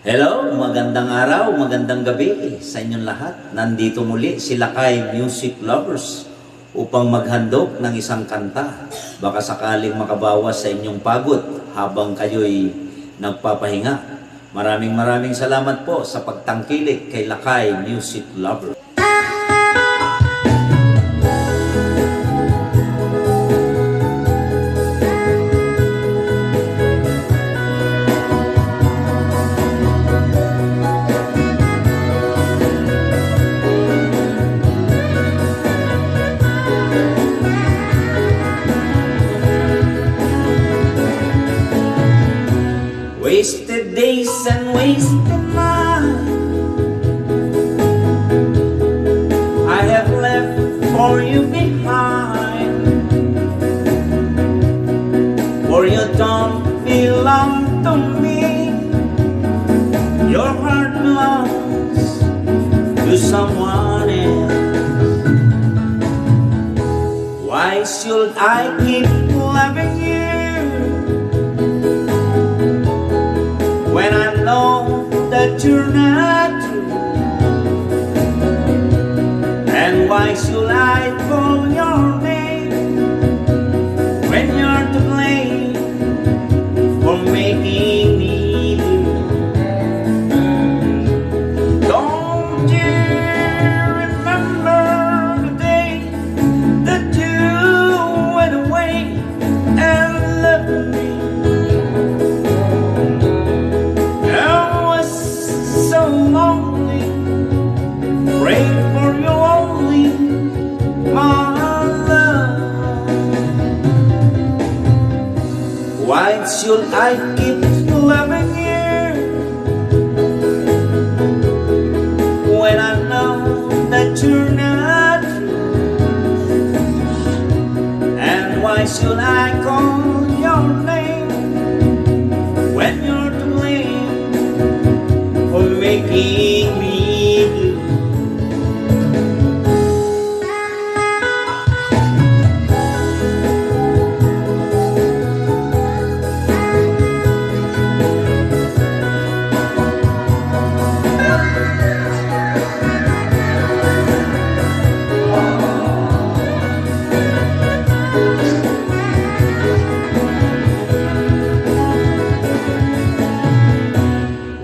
Hello, magandang araw, magandang gabi sa inyong lahat. Nandito muli si Lakay Music Lovers upang maghandog ng isang kanta. Baka sakaling makabawas sa inyong pagod habang kayo'y nagpapahinga. Maraming salamat po sa pagtangkilik kay Lakay Music Lovers. Wasted days and wasted nights I have left for you behind, for you don't belong to me. Your heart belongs to someone else. Why should I keep loving you when I know that you're not true? And why should I call your name when you're to blame for making me blue? Don't you remember the day that you went away and left me? Pray for you only, my love. Why should I keep loving you when I know that you're not true? And why should I call your name when you're to blame for making me blue?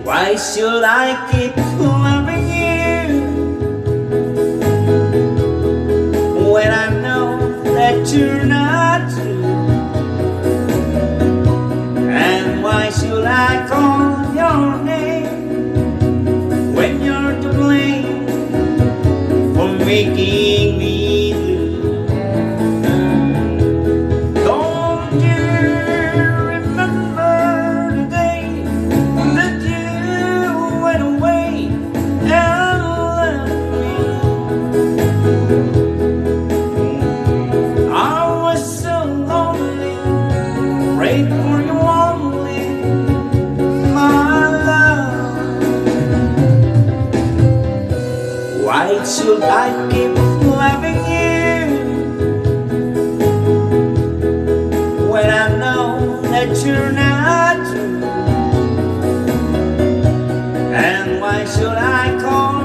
Why should I keep loving you when I know that you're not true? And why should I call your name when you're to blame for making me blue? Don't you remember the day that you went away and left me? I was so lonely, prayed for you only, my love. Why should I keep loving you when I know that you're not true? And why should I call